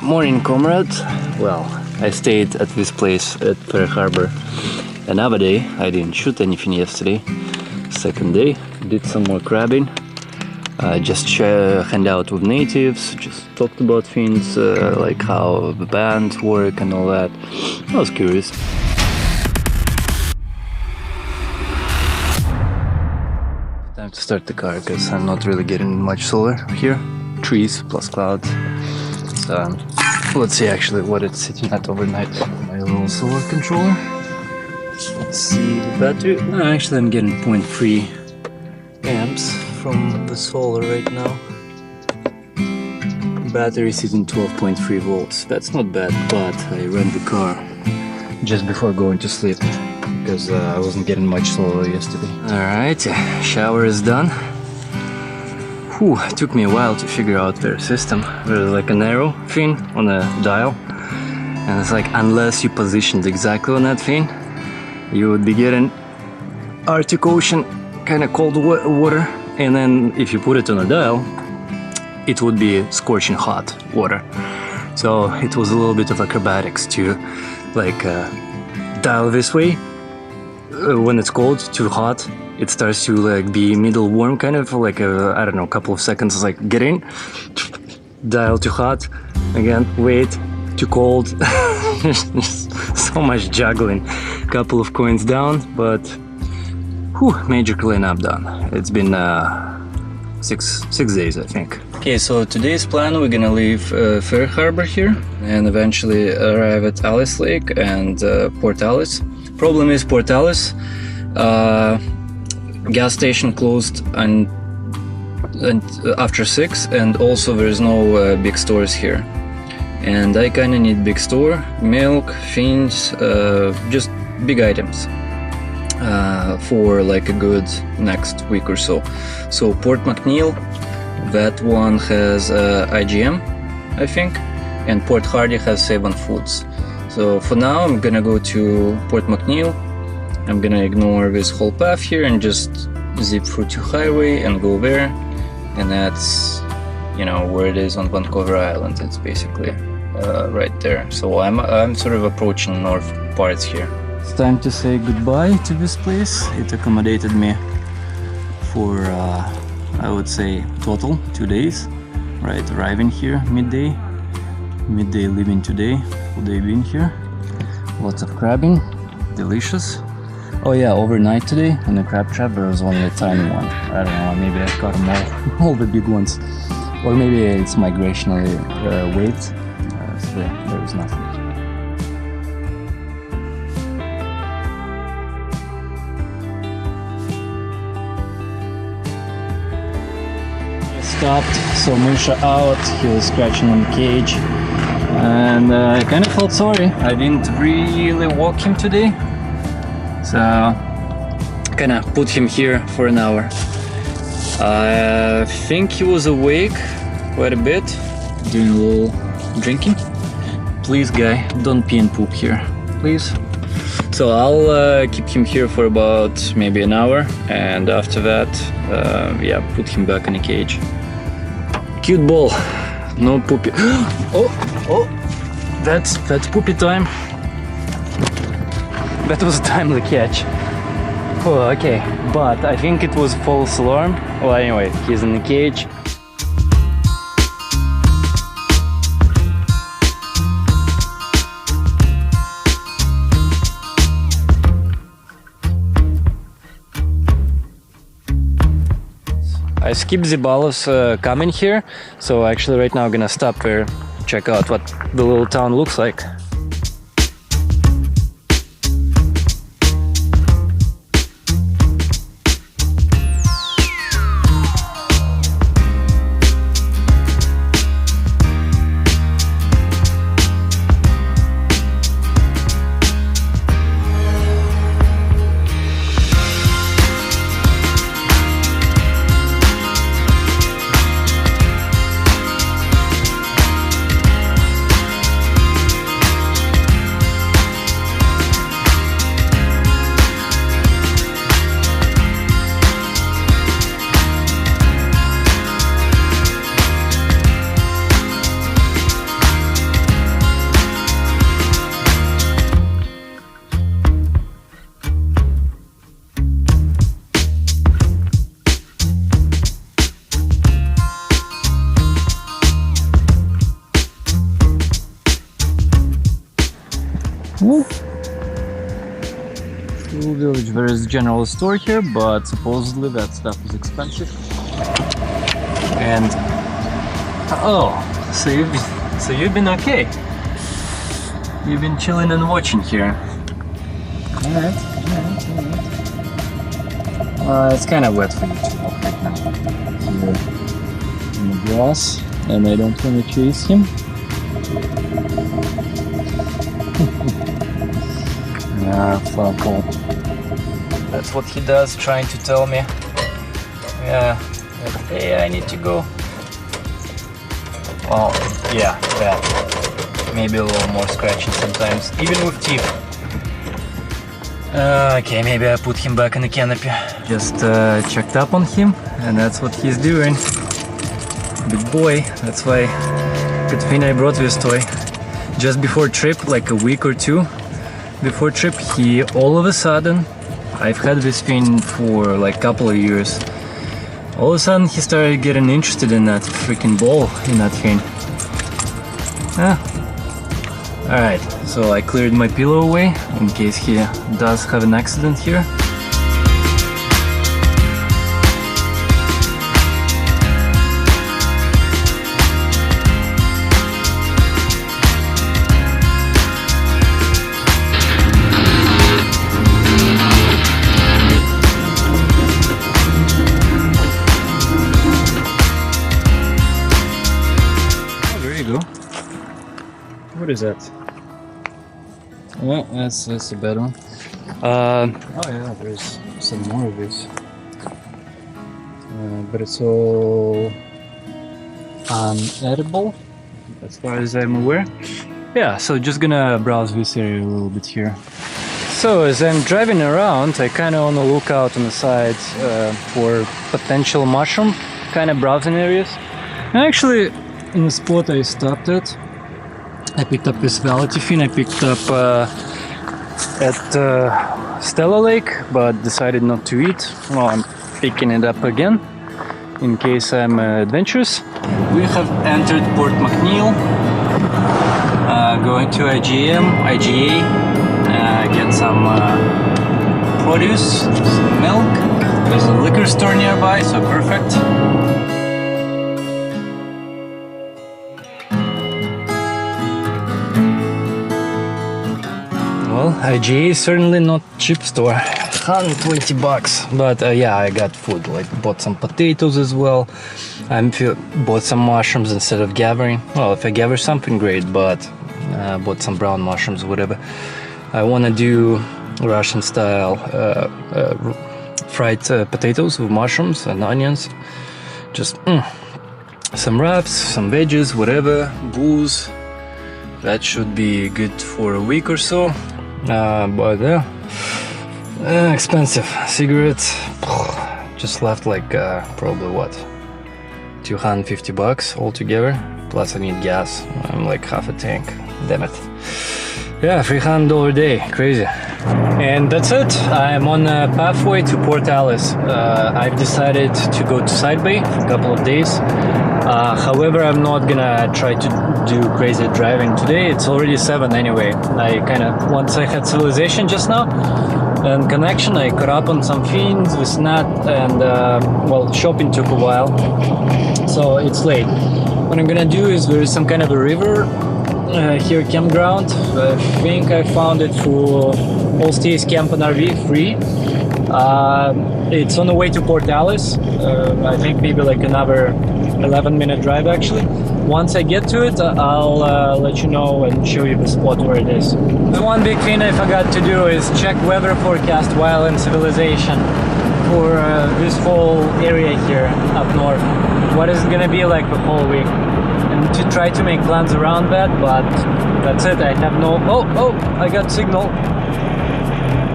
Morning, comrades. Well, I stayed at this place at Harbour another day. I didn't shoot anything yesterday. Second day, did some more crabbing. Just hang out with natives, just talked about things like how the bands work and all that. I was curious. Time to start the car because I'm not really getting much solar here. Trees plus clouds. So let's see actually what it's sitting at overnight. My little solar controller. Let's see the battery. No, actually I'm getting 0.3 amps from the solar right now. Battery sitting 12.3 volts. That's not bad, but I ran the car just before going to sleep because I wasn't getting much solar yesterday. Alright, shower is done. Whew, it took me a while to figure out their system. There's like an arrow thing on a dial, and it's like unless you positioned exactly on that thing, you would be getting Arctic Ocean kind of cold water, and then if you put it on a dial, it would be scorching hot water. So it was a little bit of acrobatics to like dial this way. When it's cold, too hot, it starts to like be middle warm, kind of like I don't know, a couple of seconds, like get in, dial too hot, again wait, too cold. There's so much juggling. Couple of coins down, but whew, major cleanup done. It's been six days, I think. Okay, so today's plan, we're gonna leave Fair Harbor here and eventually arrive at Alice Lake and Port Alice. Problem is Port Alice, gas station closed and after 6, and also there's no big stores here. And I kinda need big store, milk, things, just big items for like a good next week or so. So Port McNeil, that one has IGM, I think, and Port Hardy has Save on Foods. So for now I'm gonna go to Port McNeil. I'm gonna ignore this whole path here and just zip through to highway and go there, and that's, you know, where it is on Vancouver Island. It's basically right there. So I'm sort of approaching north parts here. It's time to say goodbye to this place. It accommodated me for I would say total 2 days. Right, arriving here midday leaving today, full day being here. Lots of crabbing, delicious. Oh yeah, overnight today in the crab trap there was only a tiny one. I don't know, maybe I caught them all the big ones, or maybe it's migrationally weight. So there was nothing. Stopped, saw Misha out, he was scratching on the cage, and I kind of felt sorry. I didn't really walk him today, so kind of put him here for an hour. I think he was awake quite a bit, doing a little drinking. Please guy, don't pee and poop here, please. So I'll keep him here for about maybe an hour, and after that, yeah, put him back in a cage. Cute ball, no poopy. Oh, that's poopy time. That was a timely catch. Oh, okay, but I think it was false alarm. Well, anyway, he's in the cage. I skipped Zeballos coming here, so actually right now I'm gonna stop there, check out what the little town looks like. Little village. There is a general store here, but supposedly that stuff is expensive. And oh, so you've been okay. You've been chilling and watching here. Alright. It's kind of wet for you to walk right now. Here in the grass, and I don't want to chase him. Yeah, fuck off. That's what he does, trying to tell me. Yeah, hey, I need to go. Oh, yeah, bad. Maybe a little more scratching sometimes, even with teeth. Okay, maybe I put him back in the canopy. Just checked up on him, and that's what he's doing. Big boy, that's why good thing I brought this toy. Just before trip, like a week or two before trip, he all of a sudden, I've had this thing for like a couple of years, all of a sudden he started getting interested in that freaking ball, in that thing. Alright, so I cleared my pillow away in case he does have an accident here. What is that? Oh, that's a bad one. Oh yeah, there's some more of this. But it's all unedible, as far as I'm aware. Yeah, so just gonna browse this area a little bit here. So as I'm driving around, I kind of on the lookout on the side for potential mushroom kind of browsing areas. And actually, in the spot I stopped at, I picked up this vality fin I picked up at Stella Lake, but decided not to eat. Well, I'm picking it up again in case I'm adventurous. We have entered Port McNeil, going to IGA, get some produce, some milk. There's a liquor store nearby, so perfect. Well, IGA is certainly not cheap store, 120 bucks, but yeah, I got food, like bought some potatoes as well. I bought some mushrooms instead of gathering. Well, if I gather something, great, but bought some brown mushrooms, whatever. I want to do Russian style fried potatoes with mushrooms and onions. Just some wraps, some veggies, whatever, booze. That should be good for a week or so. But expensive. Cigarettes, just left like probably what, 250 bucks altogether. Plus I need gas. I'm like half a tank. Damn it. Yeah, $300 a day. Crazy. And that's it. I'm on a pathway to Port Alice. I've decided to go to Side Bay for a couple of days. However, I'm not gonna try to do crazy driving today. It's already 7 anyway. Once I had civilization just now and connection, I caught up on some things with Nat, and well, shopping took a while, so it's late. What I'm gonna do is, there is some kind of a river here, campground. I think I found it through All Stays Camp and RV, free. It's on the way to Port Alice. I think maybe like another 11-minute drive actually. Once I get to it, I'll let you know and show you the spot where it is. The one big thing I forgot to do is check weather forecast while in civilization for this whole area here up north. What is it gonna be like the whole week? And to try to make plans around that, but that's it. I have no... Oh, I got signal.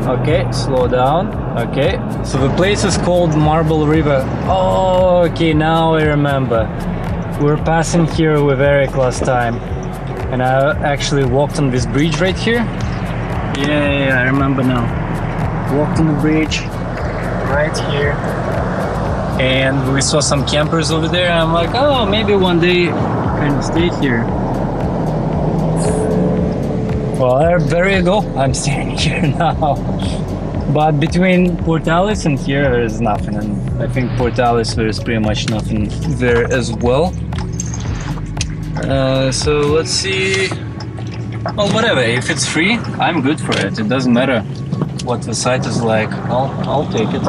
Okay, slow down. Okay, so the place is called Marble River. Oh, okay, now I remember. We were passing here with Eric last time, and I actually walked on this bridge right here. Yeah, I remember now. Walked on the bridge right here, and we saw some campers over there. I'm like, oh, maybe one day kind of stay here. Well, there you go. I'm standing here now. But between Port Alice and here, there is nothing. And I think Port Alice, there is pretty much nothing there as well. So let's see. Well, whatever. If it's free, I'm good for it. It doesn't matter what the site is like. I'll take it.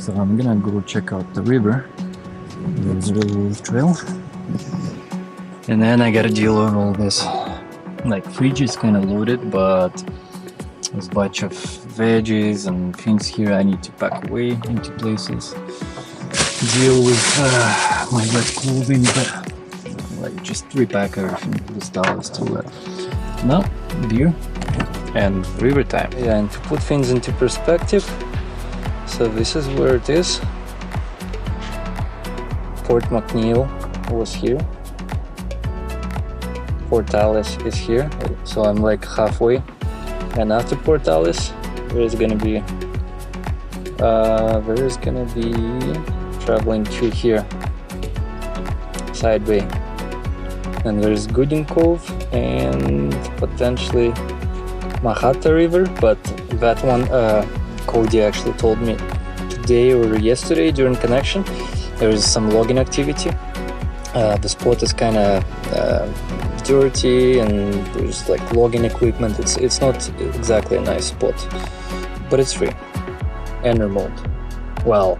So I'm gonna go check out the river. There's a little trail. And then I gotta deal with all this. Like, fridge is kind of loaded, but there's a bunch of veggies and things here I need to pack away into places. Deal with my wet clothing, but like just repack everything. This towel is still wet. Now, beer and river time. Yeah, and to put things into perspective, so this is where it is. Port McNeil was here. Port Alice is here, so I'm like halfway. And after Port Alice, there is gonna be traveling through here, sideway. And there's Gooding Cove and potentially Mahata River, but that one Cody actually told me today or yesterday during connection there is some logging activity. The spot is kind of dirty and there's like logging equipment. It's not exactly a nice spot, but it's free and remote. Well,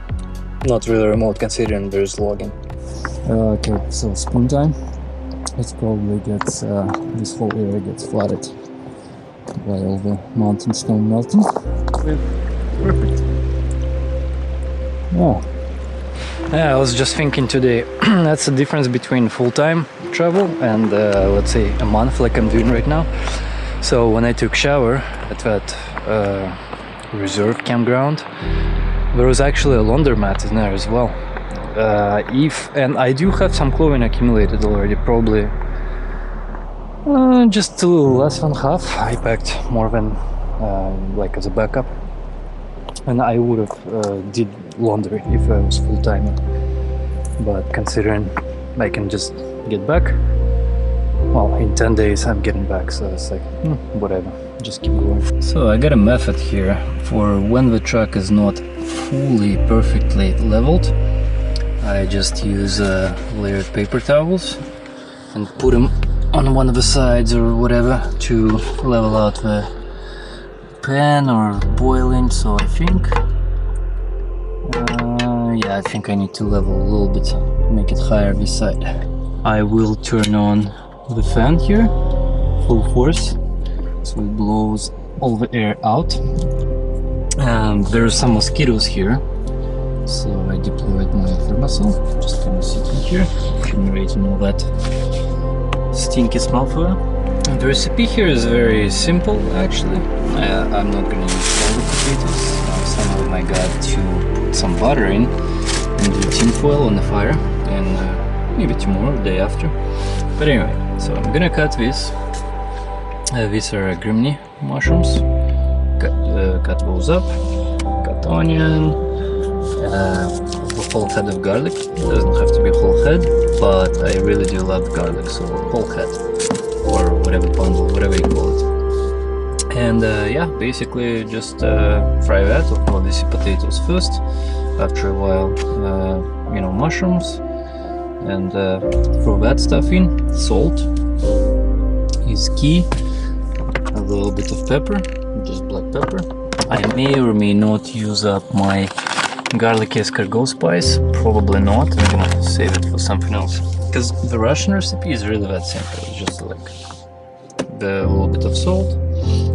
not really remote considering there's logging. Okay, so spring time. It probably gets this whole area gets flooded by all the mountain snow melting. Perfect. Oh. Yeah, I was just thinking today, that's the difference between full-time travel and let's say a month like I'm doing right now. So when I took shower at that reserve campground, there was actually a laundromat in there as well. And I do have some clothing accumulated already, probably just a little less than half. I packed more than like as a backup. And I would have did laundry if I was full-time, but considering I can just get back, well, in 10 days I'm getting back, so it's like whatever, just keep going. So I got a method here for when the truck is not fully perfectly leveled. I just use layered paper towels and put them on one of the sides or whatever to level out the pan or boiling. So I think yeah, I think I need to level a little bit, make it higher this side. I will turn on the fan here full force so it blows all the air out. There are some mosquitoes here, so I deployed my thermosol, just kind of sitting here, generating all that stinky smell for it. And the recipe here is very simple actually. I'm not gonna use all the potatoes. Some of them I got to put some butter in and do tin foil on the fire, and maybe tomorrow or the day after. But anyway, so I'm gonna cut this. These are Grimney mushrooms. Cut those up. Cut onion. A whole head of garlic. It doesn't have to be whole head, but I really do love garlic, so whole head or whatever bundle, whatever you call it. And yeah, basically just fry that, obviously potatoes first. After a while, you know, mushrooms, and throw that stuff in. Salt is key. A little bit of pepper, just black pepper. I may or may not use up my garlic escargot spice, probably not. I'm gonna save it for something else, because the Russian recipe is really that simple. It's just like a little bit of salt.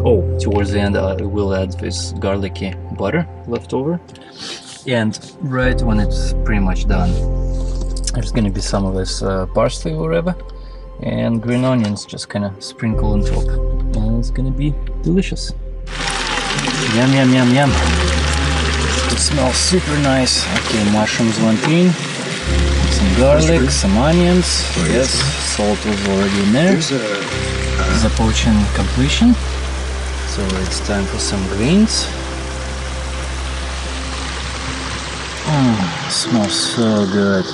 Oh, towards the end I will add this garlicky butter left over, and right when it's pretty much done, there's gonna be some of this parsley or whatever, and green onions just kind of sprinkle on top, and it's gonna be delicious. Yum, yum, yum, yum. It smells super nice. Okay, mushrooms went in, some garlic, some onions. Yes, salt was already in there. The poaching completion. So it's time for some greens. Smells so good.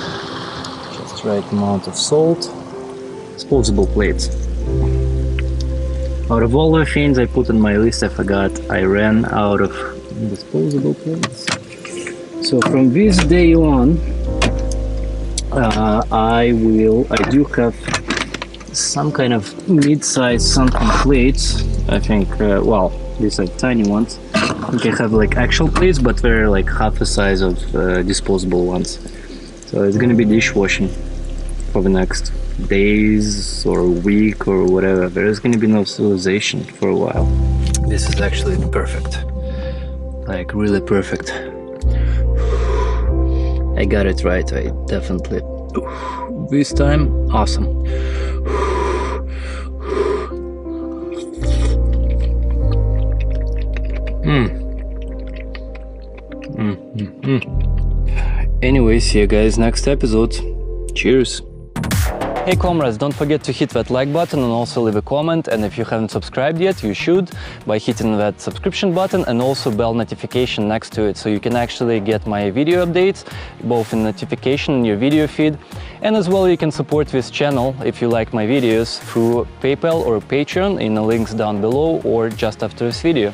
Just right amount of salt. Disposable plates. Out of all the things I put on my list, I forgot I ran out of disposable plates. So from this day on, I do have some kind of mid-size sunken plates. I think, well, these are tiny ones. I think I have like actual plates, but they're like half the size of disposable ones. So it's gonna be dishwashing for the next days or week or whatever. There's gonna be no civilization for a while. This is actually perfect, like really perfect. I got it right. I definitely this time. Awesome. Anyway, see you guys next episode. Cheers. Hey comrades, don't forget to hit that like button and also leave a comment, and if you haven't subscribed yet, you should by hitting that subscription button and also bell notification next to it, so you can actually get my video updates both in notification in your video feed, and as well you can support this channel if you like my videos through PayPal or Patreon in the links down below or just after this video.